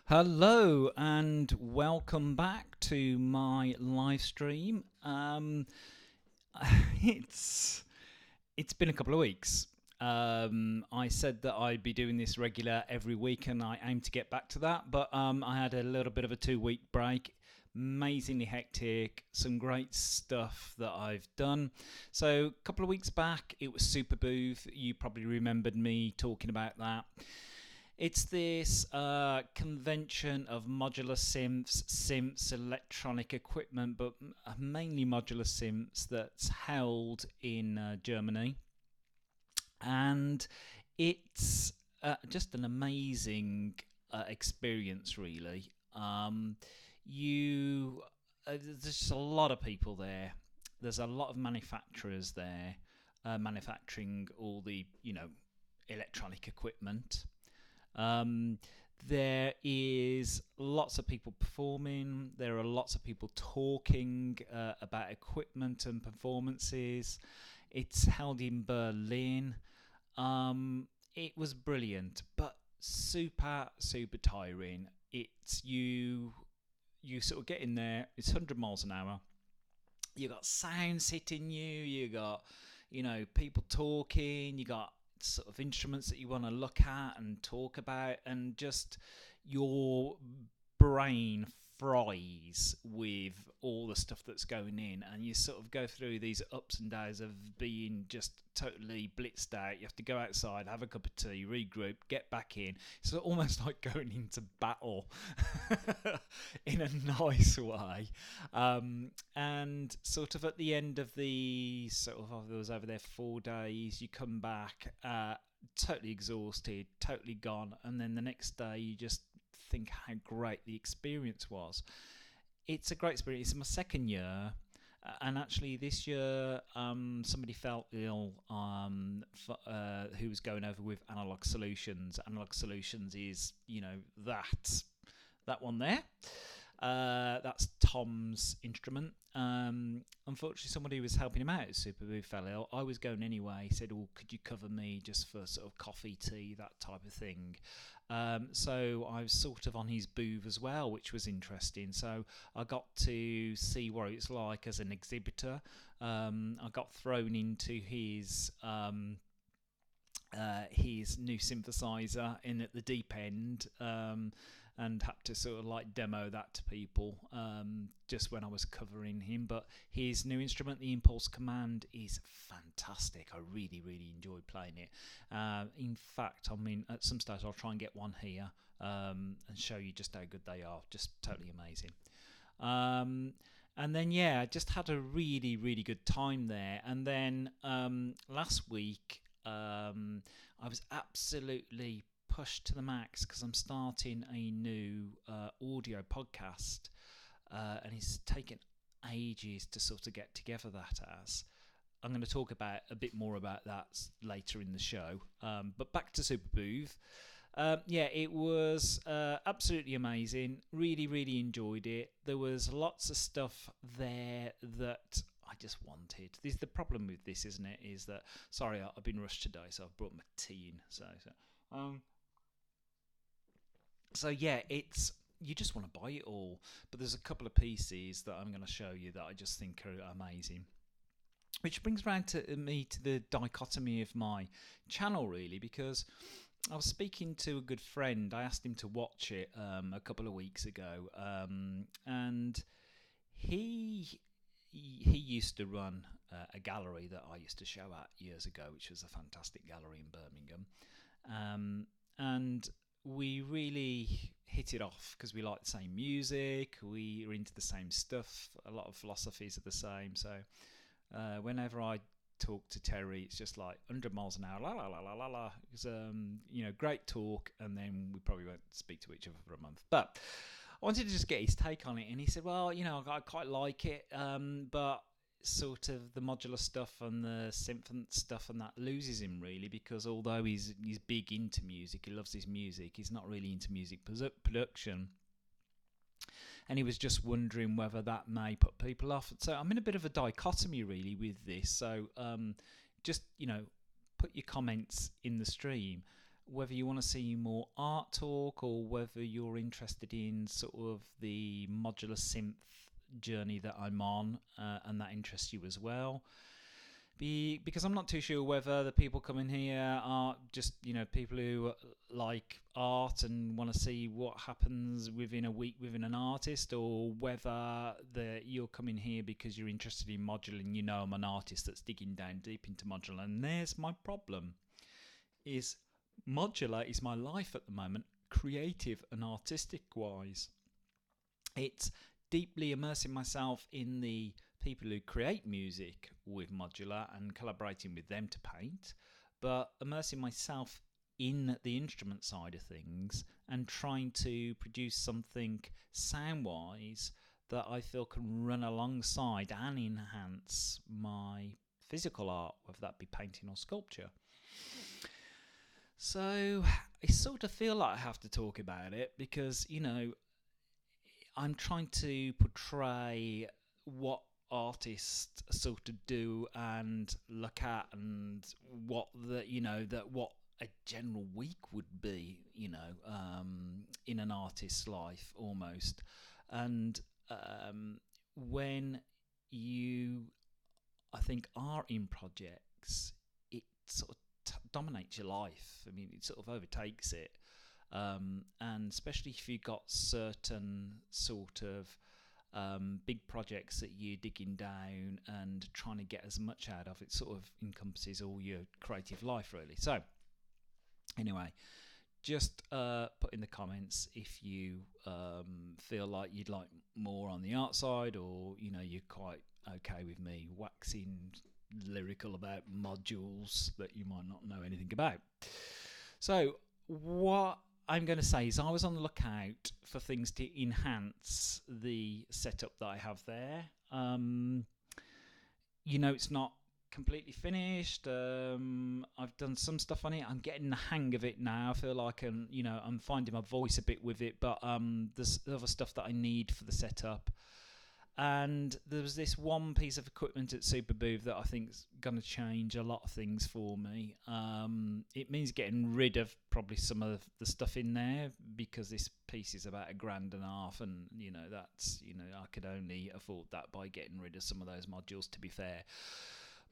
Hello and welcome back to my live stream. It's it's been a couple of weeks. I said that I'd be doing this regular every week, and I aim to get back to that. But I had a little bit of a 2 week break. Amazingly hectic, some great stuff that I've done. So a couple of weeks back, it was Superboo. You probably remembered me talking about that. It's this convention of modular simps, electronic equipment, but mainly modular simps that's held in Germany. And it's just an amazing experience, really. You There's just a lot of people there. There's a lot of manufacturers there, manufacturing all the electronic equipment. um, there is lots of people performing. There are lots of people talking about equipment and performances. It's held in Berlin. It was brilliant, but super tiring. You sort of get in there. It's 100 miles an hour. You got sounds hitting you. You got people talking. You got sort of instruments that you want to look at and talk about, and just your brain fries with all the stuff that's going in, and you sort of go through these ups and downs of being just totally blitzed out. You have to go outside, have a cup of tea, regroup, get back in. It's almost like going into battle in a nice way. And sort of at the end of the I was over there 4 days. You come back totally exhausted, totally gone, and then the next day you just think how great the experience was. It's a great experience. It's my second year. And actually, this year, somebody fell ill who was going over with Analog Solutions. Analog Solutions is, that one there. That's Tom's instrument. Unfortunately, somebody who was helping him out at Superboo fell ill. I was going anyway. He said, "Oh, could you cover me just for sort of coffee, tea, that type of thing?" So I was sort of on his booth as well, which was interesting. So I got to see what it's like as an exhibitor. I got thrown into his new synthesizer in at the deep end, and had to sort of like demo that to people just when I was covering him. But his new instrument, the Impulse Command, is fantastic. I really enjoyed playing it. In fact, I mean, at some stage I'll try and get one here and show you just how good they are. Just totally amazing. And then I just had a really good time there. And then last week I was absolutely pushed to the max because I'm starting a new audio podcast, and it's taken ages to sort of get together that as. I'm going to talk about a bit more about that later in the show. But back to Superboo. It was absolutely amazing. Really enjoyed it. There was lots of stuff there that I just wanted. This the problem with this, isn't it? Is that sorry, I've been rushed today, so I've brought my tea in. Um, it's you just want to buy it all. But there's a couple of pieces that I'm going to show you that I just think are amazing. Which brings round to me to the dichotomy of my channel, really, because I was speaking to a good friend. I asked him to watch it a couple of weeks ago, and he used to run a gallery that I used to show at years ago, which was a fantastic gallery in Birmingham, and we really hit it off because we like the same music, we are into the same stuff, a lot of philosophies are the same. So whenever I talk to Terry, it's just like 100 miles an hour, la la la la la la. It's great talk, and then we probably won't speak to each other for a month. But I wanted to just get his take on it, and he said, "Well, I quite like it, but sort of the modular stuff and the symphony stuff and that loses him really, because although he's big into music, he loves his music, he's not really into music production." And he was just wondering whether that may put people off. So I'm in a bit of a dichotomy really with this. So just put your comments in the stream. whether you want to see more art talk or whether you're interested in sort of the modular synth journey that I'm on, and that interests you as well. Because I'm not too sure whether the people coming here are just, people who like art and want to see what happens within a week within an artist, or whether you're coming here because you're interested in modular and I'm an artist that's digging down deep into modular. And there's my problem, is modular is my life at the moment, creative and artistic wise. It's deeply immersing myself in the people who create music with modular and collaborating with them to paint, but immersing myself in the instrument side of things and trying to produce something sound-wise that I feel can run alongside and enhance my physical art, whether that be painting or sculpture. So I sort of feel like I have to talk about it because, I'm trying to portray what artists sort of do and look at, and what what a general week would be, in an artist's life almost. And when you, I think, are in projects, it sort of dominates your life. I mean, it sort of overtakes it. And especially if you've got certain sort of big projects that you're digging down and trying to get as much out of, it sort of encompasses all your creative life, really. So anyway, just put in the comments if you feel like you'd like more on the art side, or you're quite okay with me waxing lyrical about modules that you might not know anything about. So what I'm going to say is I was on the lookout for things to enhance the setup that I have there. It's not completely finished. I've done some stuff on it. I'm getting the hang of it now. I feel like I'm finding my voice a bit with it, but there's other stuff that I need for the setup. And there was this one piece of equipment at Superboo that I think is going to change a lot of things for me. It means getting rid of probably some of the stuff in there, because this piece is about $1,500, and that's I could only afford that by getting rid of some of those modules, to be fair.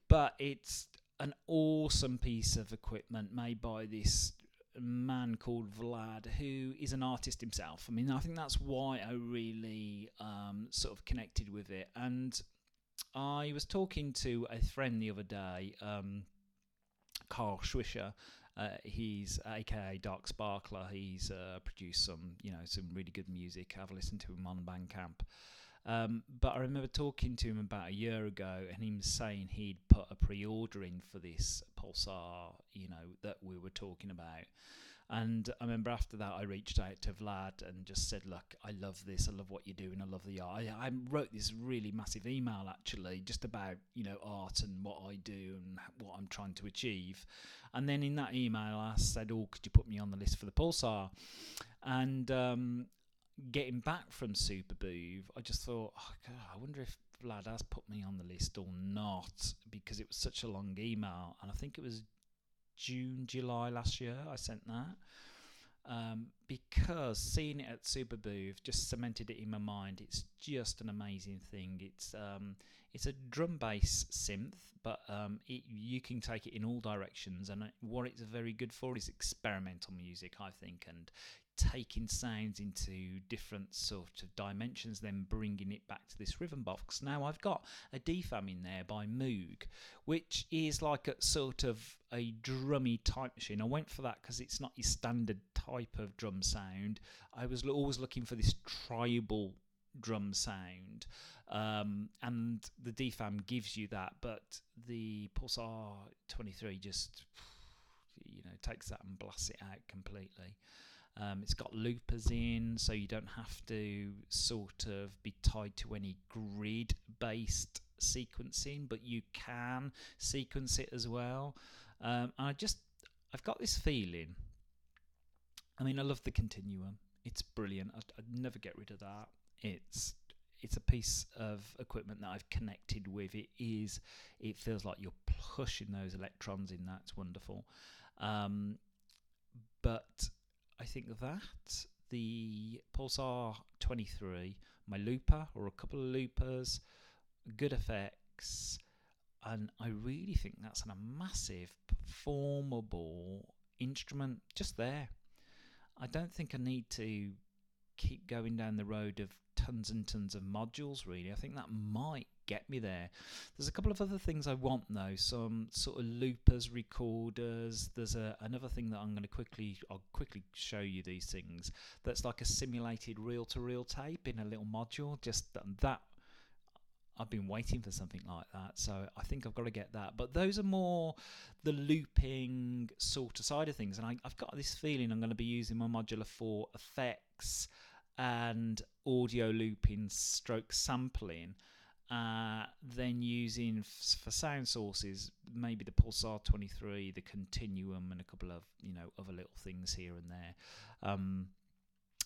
But it's an awesome piece of equipment made by this man called Vlad, who is an artist himself. I mean, I think that's why I really sort of connected with it. And I was talking to a friend the other day, Carl Schwischer. He's aka Dark Sparkler. He's produced some really good music. I've listened to him on Bandcamp. But I remember talking to him about a year ago, and him saying he'd put a pre-order in for this Pulsar, that we were talking about. And I remember after that, I reached out to Vlad and just said, look, I love this. I love what you're doing. I love the art. I wrote this really massive email, actually, just about, art and what I do and what I'm trying to achieve. And then in that email, I said, could you put me on the list for the Pulsar? And getting back from Superboo, I just thought, God, I wonder if Vlad has put me on the list or not, because it was such a long email. And I think it was July last year I sent that, because seeing it at Superboo just cemented it in my mind. It's just an amazing thing. It's a drum bass synth, but you can take it in all directions, and what it's very good for is experimental music, I think, and taking sounds into different sort of dimensions, then bringing it back to this rhythm box. Now I've got Addy Famine there by Moog, which is like a sort of a drummy type machine. I went for that because it's not your standard type of drum sound. I was always looking for this tribal drum sound, and the DFAM gives you that, but the Pulsar 23 just takes that and blasts it out completely. It's got loopers in, so you don't have to sort of be tied to any grid-based sequencing, but you can sequence it as well. And I've got this feeling. I mean, I love the continuum. It's brilliant. I'd never get rid of that. It's a piece of equipment that I've connected with. It feels like you're pushing those electrons in. That's wonderful. but I think that the Pulsar 23, my looper or a couple of loopers, good effects, and I really think that's a massive performable instrument just there. I don't think I need to keep going down the road of tons and tons of modules, really. I think that might get me there. There's a couple of other things I want, though. Some sort of loopers, recorders. There's another thing that I'll quickly show you these things. That's like a simulated reel-to-reel tape in a little module. Just that. I've been waiting for something like that, so I think I've got to get that. But those are more the looping sort of side of things, and I've got this feeling I'm going to be using my modular for effects and audio looping stroke sampling, then using for sound sources maybe the Pulsar 23, the Continuum, and a couple of other little things here and there.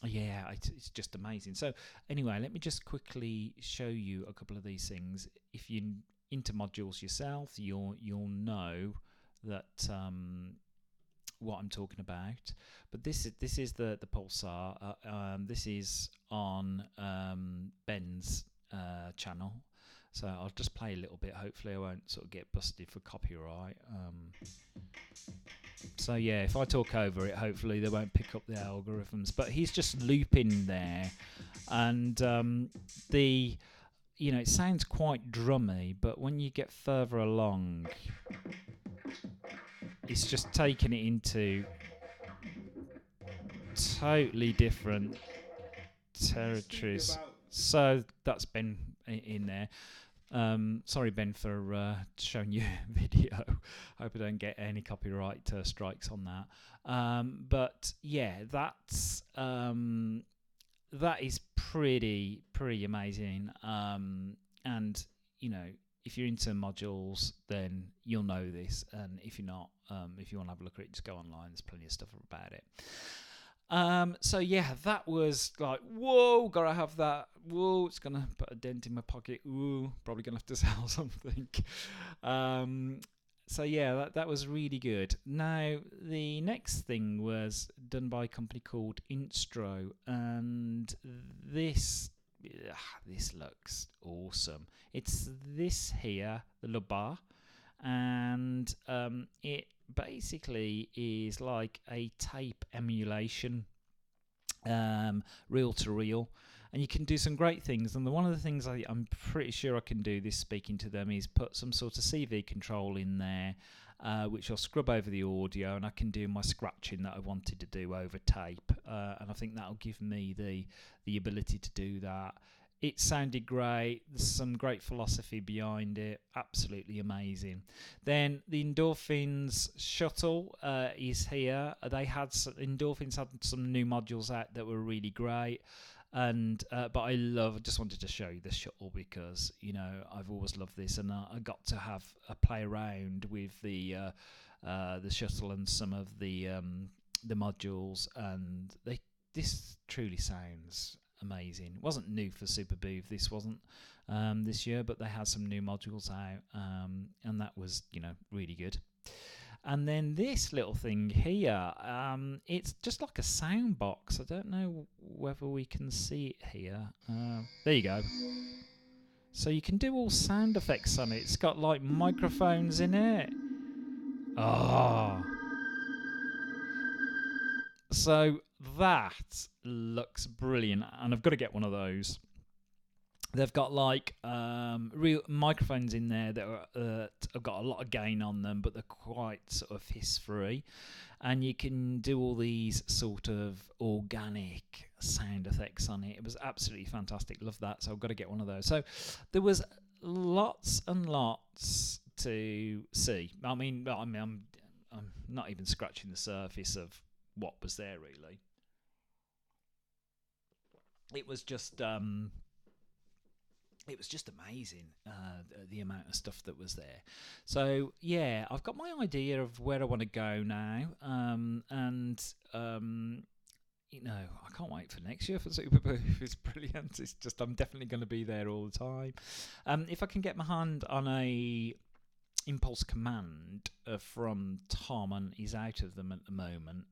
Yeah, it's just amazing. So anyway, let me just quickly show you a couple of these things. If you're into modules yourself, you'll know that what I'm talking about. But this is the Pulsar. This is on Ben's channel. So I'll just play a little bit. Hopefully I won't sort of get busted for copyright. So yeah, if I talk over it, hopefully they won't pick up the algorithms. But he's just looping there, and it sounds quite drummy, but when you get further along, it's just taking it into totally different territories. So that's Ben in there. Sorry, Ben, for showing you a video. Hope I don't get any copyright strikes on that. But yeah, that is pretty amazing. And if you're into modules, then you'll know this. And if you're not, if you want to have a look at it, just go online. There's plenty of stuff about it. So yeah, that was like, whoa, gotta have that. Whoa, it's gonna put a dent in my pocket. Ooh, probably gonna have to sell something. So yeah, that was really good. Now the next thing was done by a company called Instro, and this looks awesome. It's this here, the Lubar, and it basically is like a tape emulation, reel to reel, and you can do some great things. And one of the things I'm pretty sure I can do this speaking to them is put some sort of CV control in there, which I'll scrub over the audio, and I can do my scratching that I wanted to do over tape, and I think that'll give me the ability to do that. It sounded great. There's some great philosophy behind it. Absolutely amazing. Then the Endorphins shuttle is here. Endorphins had some new modules out that were really great. And but I just wanted to show you the shuttle because I've always loved this, and I got to have a play around with the shuttle and some of the modules, and this truly sounds amazing. It wasn't new for Superboo. This wasn't this year, but they had some new modules out, and that was really good. And then this little thing here, it's just like a sound box. I don't know whether we can see it here. There you go. So you can do all sound effects on it. It's got like microphones in it. Oh. So that looks brilliant, and I've got to get one of those. They've got like real microphones in there that have got a lot of gain on them, but they're quite sort of hiss-free, and you can do all these sort of organic sound effects on it. It was absolutely fantastic. Love that. So I've got to get one of those. So there was lots and lots to see. I mean, I'm not even scratching the surface of what was there really. It was just amazing, the amount of stuff that was there. So yeah, I've got my idea of where I want to go now, and I can't wait for next year for Superboo. It's brilliant. It's just I'm definitely going to be there all the time. If I can get my hand on a Impulse Command from Tom, and he's out of them at the moment.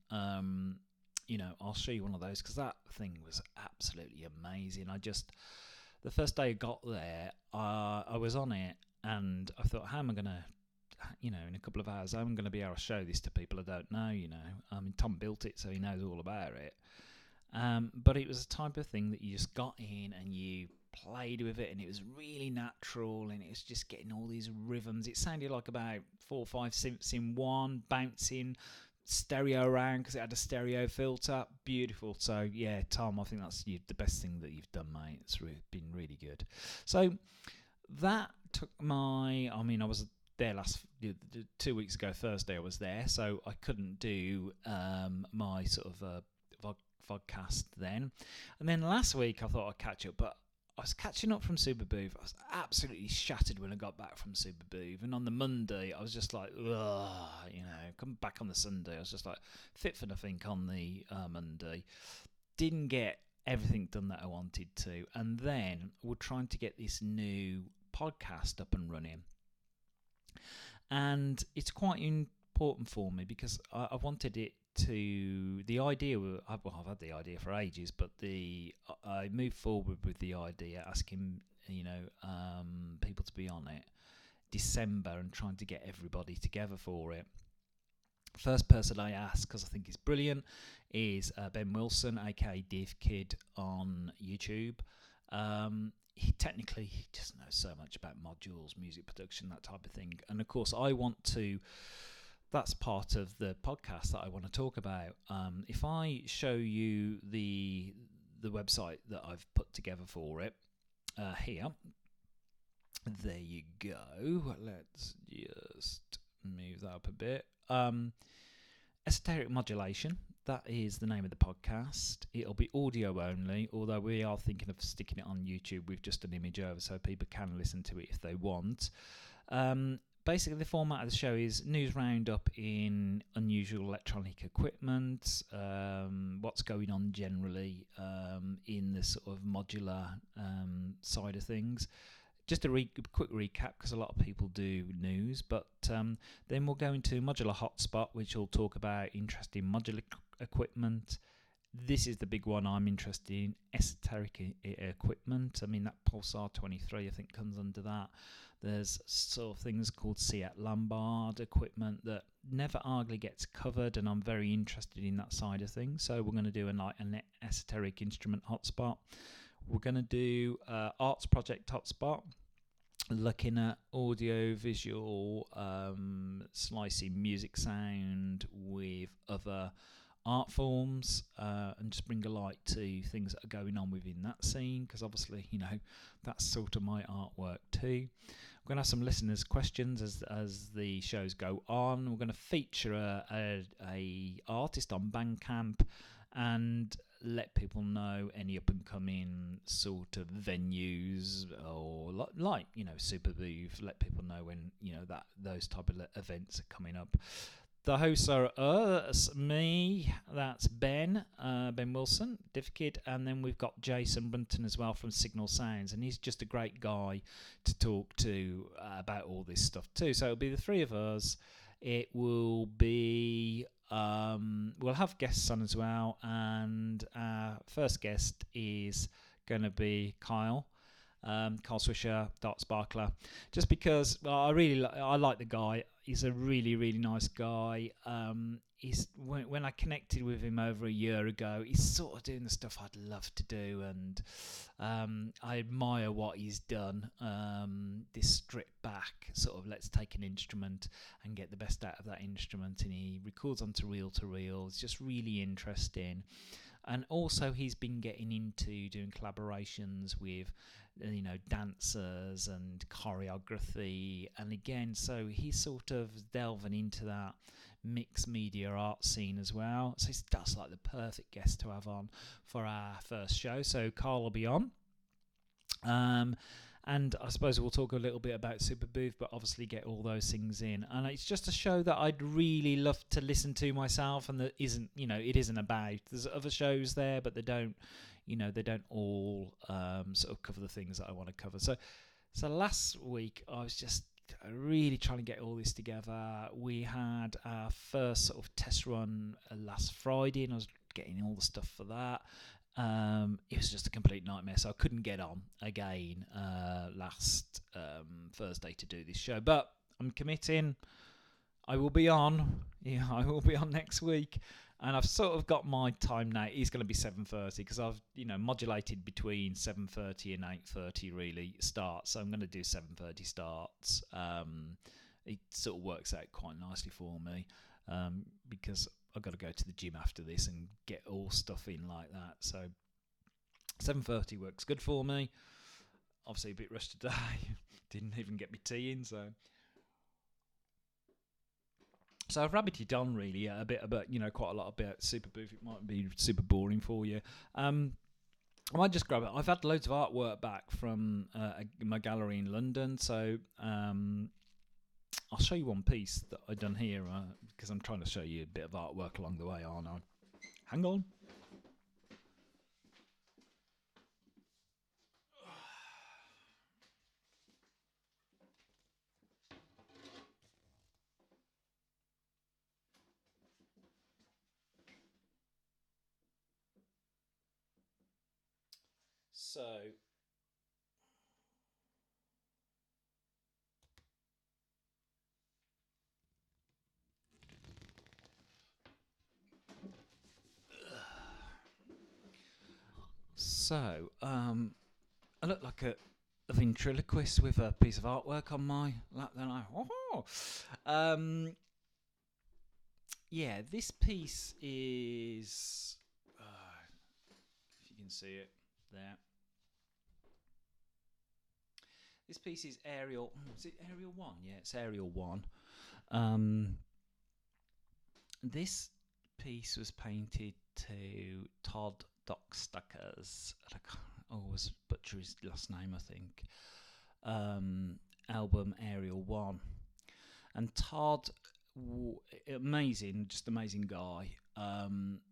I'll show you one of those because that thing was absolutely amazing. The first day I got there, I was on it, and I thought, how am I going to, in a couple of hours, I'm going to be able to show this to people I don't know, I mean, Tom built it, so he knows all about it. But it was a type of thing that you just got in and you played with it, and it was really natural, and it was just getting all these rhythms. It sounded like about 4 or 5 synths in one, bouncing stereo around because it had a stereo filter. Beautiful. So yeah, Tom, I think that's the best thing that you've done, mate. It's been really good. So that took I was there 2 weeks ago, Thursday I was there, so I couldn't do my sort of vodcast then. And then last week I thought I'd catch up, but I was catching up from Superboo. I was absolutely shattered when I got back from Superboo. And on the Monday, I was just like, ugh, come back on the Sunday. I was just like fit for nothing on the Monday. Didn't get everything done that I wanted to. And then we're trying to get this new podcast up and running. And it's quite important for me because I wanted it to, the idea, I've had the idea for ages, but I moved forward with the idea, asking people to be on it December and trying to get everybody together for it. First person I asked, because I think he's brilliant, is Ben Wilson, aka Div Kid on YouTube. He doesn't know so much about modules, music production, that type of thing, and of course that's part of the podcast that I want to talk about. If I show you the website that I've put together for it here, there you go. Let's just move that up a bit. Esoteric Modulation, that is the name of the podcast. It'll be audio only, although we are thinking of sticking it on YouTube with just an image over so people can listen to it if they want. Basically, the format of the show is news roundup in unusual electronic equipment, what's going on generally in the sort of modular side of things. Just a quick recap, because a lot of people do news, but then we'll go into Modular Hotspot, which will talk about interesting modular equipment. This is the big one I'm interested in, esoteric equipment. I mean, that Pulsar 23, I think, comes under that. There's sort of things called Seat Lombard equipment that never hardly gets covered, and I'm very interested in that side of things. So we're going to do an esoteric instrument hotspot. We're going to do arts project hotspot, looking at audio, visual, slicing music sound with other art forms, and just bring a light to things that are going on within that scene, because obviously, that's sort of my artwork too. We're going to have some listeners' questions as the shows go on. We're going to feature a artist on Bandcamp and let people know any up and coming sort of venues, or like Superboo, let people know when that those type of events are coming up. The hosts are us, me, that's Ben Wilson, DivKid, and then we've got Jason Brunton as well from Signal Sounds, and he's just a great guy to talk to about all this stuff too. So it'll be the three of us. It will be, we'll have guests on as well, and our first guest is going to be Kyle Swisher, Dart Sparkler, just because I like the guy. He's a really, really nice guy. When I connected with him over a year ago, he's sort of doing the stuff I'd love to do, and I admire what he's done. This stripped back sort of, let's take an instrument and get the best out of that instrument, and he records onto reel to reel. It's just really interesting. And also he's been getting into doing collaborations with dancers and choreography, and again, so he's sort of delving into that mixed media art scene as well. So he's just like the perfect guest to have on for our first show. So Carl will be on, and I suppose we'll talk a little bit about Superboo, but obviously get all those things in. And it's just a show that I'd really love to listen to myself, and that isn't, it isn't about. There's other shows there, but they don't all sort of cover the things that I want to cover. So last week I was just really trying to get all this together. We had our first sort of test run last Friday, and I was getting all the stuff for that. It was just a complete nightmare, so I couldn't get on again last Thursday to do this show. But I'm committing. I will be on. Yeah, I will be on next week. And I've sort of got my time now. It's going to be 7:30 because I've, modulated between 7:30 and 8:30 really starts. So I'm going to do 7:30 starts. It sort of works out quite nicely for me because I've got to go to the gym after this and get all stuff in like that. So 7:30 works good for me. Obviously a bit rushed today. Didn't even get my tea in, so I've rabbited on really a bit about, quite a lot about Superboo. It might be super boring for you. I might just grab it. I've had loads of artwork back from my gallery in London, so I'll show you one piece that I've done here because I'm trying to show you a bit of artwork along the way, aren't I? Hang on. So, I look like a ventriloquist with a piece of artwork on my lap. Then yeah, this piece is, if you can see it there. This piece is Aerial. Is it Aerial 1? Yeah, it's Aerial 1. This piece was painted to Tod Dockstader's, I always butcher his last name, I think, album Aerial 1. And Tod, just amazing guy.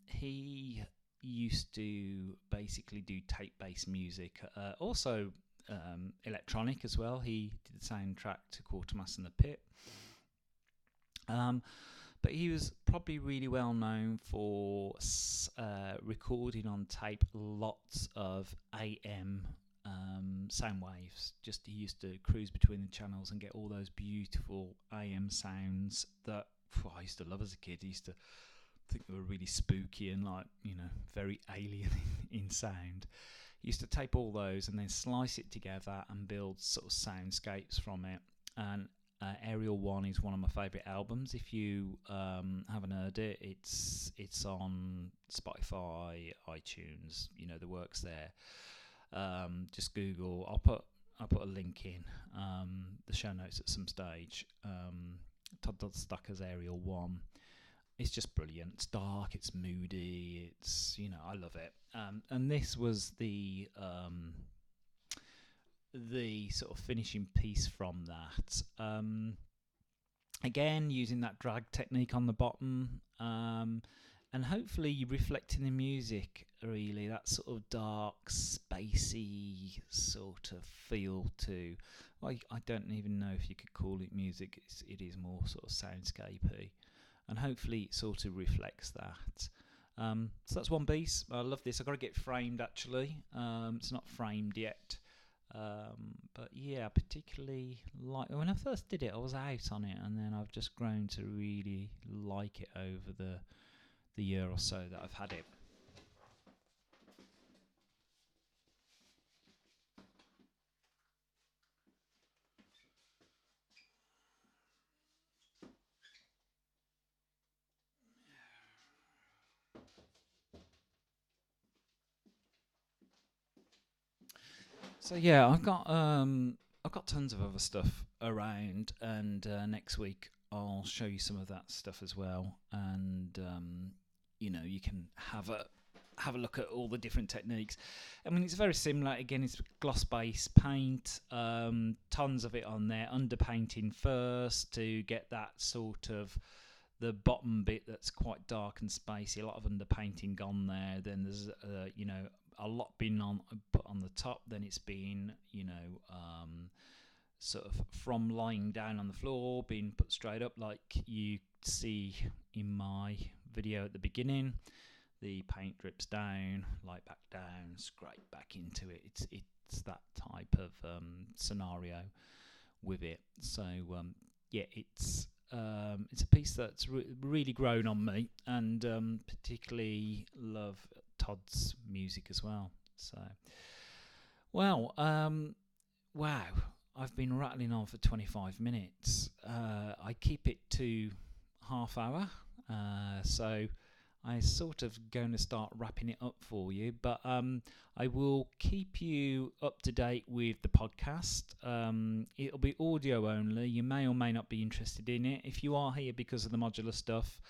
He used to basically do tape-based music, also electronic as well. He did the soundtrack to Quartermass in the Pit. But he was probably really well known for recording on tape lots of AM sound waves. Just he used to cruise between the channels and get all those beautiful AM sounds that I used to love as a kid. I used to think they were really spooky and very alien in sound. He used to tape all those and then slice it together and build sort of soundscapes from it. And Aerial 1 is one of my favourite albums. If you haven't heard it, it's on Spotify, iTunes. The works there. Just Google. I'll put a link in the show notes at some stage. Tod Dockstader's Aerial 1. It's just brilliant. It's dark. It's moody. It's I love it. And this was the sort of finishing piece from that. Again, using that drag technique on the bottom, and hopefully reflecting the music, really, that sort of dark, spacey sort of feel to, I don't even know if you could call it music, it is more sort of soundscapey, and hopefully it sort of reflects that. So that's one piece. I love this. I've got to get framed actually. It's not framed yet. But yeah, particularly like when I first did it, I was out on it, and then I've just grown to really like it over the year or so that I've had it. So yeah, I've got tons of other stuff around, and next week I'll show you some of that stuff as well, and you can have a look at all the different techniques. I mean, it's very similar. Again, it's gloss base paint, tons of it on there. Underpainting first to get that sort of the bottom bit that's quite dark and spacey. A lot of underpainting gone there. Then there's a lot been put on the top. Then it's been sort of from lying down on the floor, being put straight up like you see in my video at the beginning. The paint drips down, light back down, scrape back into it. It's that type of scenario with it. So yeah, it's a piece that's really grown on me, and particularly love Tod's music as well. So, well, wow, I've been rattling on for 25 minutes. I keep it to half hour, so I'm sort of going to start wrapping it up for you, but I will keep you up to date with the podcast. It'll be audio only. You may or may not be interested in it. If you are here because of the modular stuff,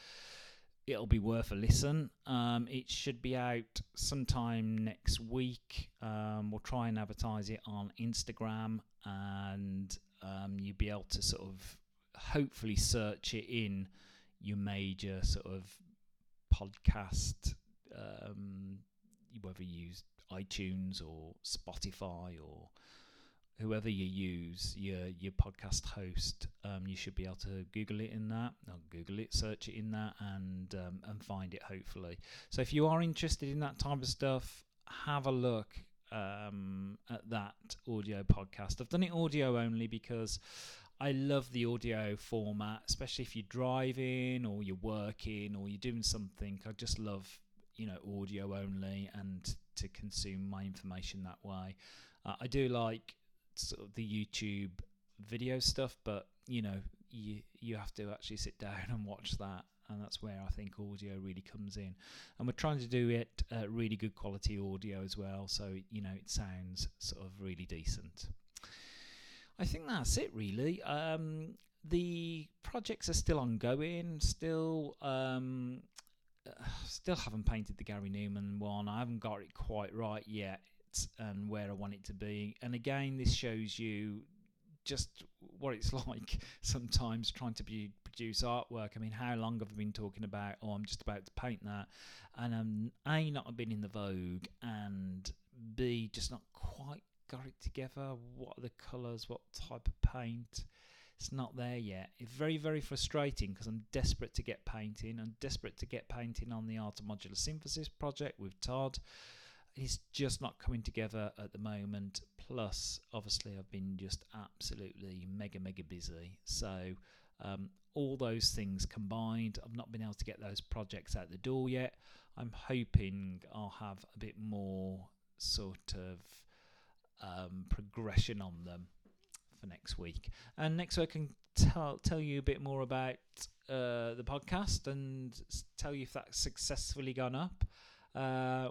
it'll be worth a listen. It should be out sometime next week. We'll try and advertise it on Instagram, and you'll be able to sort of hopefully search it in your major sort of podcast, whether you use iTunes or Spotify or whoever you use, your podcast host, you should be able to Google it in that, or Google it, search it in that, and find it hopefully. So if you are interested in that type of stuff, have a look at that audio podcast. I've done it audio only because I love the audio format, especially if you're driving or you're working or you're doing something. I just love, audio only and to consume my information that way. I do like sort of the YouTube video stuff, but you have to actually sit down and watch that, and that's where I think audio really comes in. And we're trying to do it really good quality audio as well, so it sounds sort of really decent. I think that's it really. The projects are still ongoing, still haven't painted the Gary Newman one. I haven't got it quite right yet and where I want it to be. And again, this shows you just what it's like sometimes trying to produce artwork. I mean, how long have I been talking about, I'm just about to paint that, and A, not been in the vogue, and B, just not quite got it together. What are the colours, what type of paint? It's not there yet. It's very, very frustrating because I'm desperate to get painting. I'm desperate to get painting on the Art of Modular Synthesis project with Tod. It's just not coming together at the moment. Plus, obviously, I've been just absolutely mega busy. So all those things combined, I've not been able to get those projects out the door yet. I'm hoping I'll have a bit more sort of progression on them for next week. And next week I can tell you a bit more about the podcast and tell you if that's successfully gone up.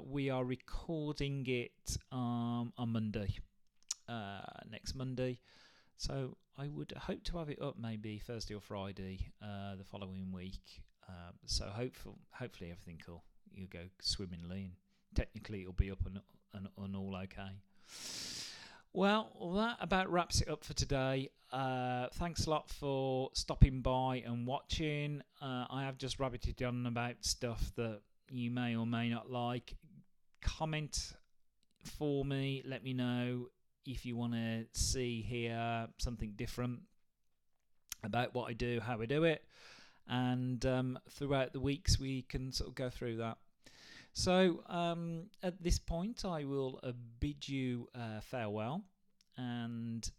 We are recording it on Monday, next Monday. So I would hope to have it up maybe Thursday or Friday the following week. So hopefully everything you'll go swimmingly, and technically it'll be up and all okay. Well, that about wraps it up for today. Thanks a lot for stopping by and watching. I have just rabbited on about stuff that you may or may not like. Comment for me. Let me know if you want to hear something different about what I do, how I do it. And throughout the weeks, we can sort of go through that. So at this point, I will bid you farewell, and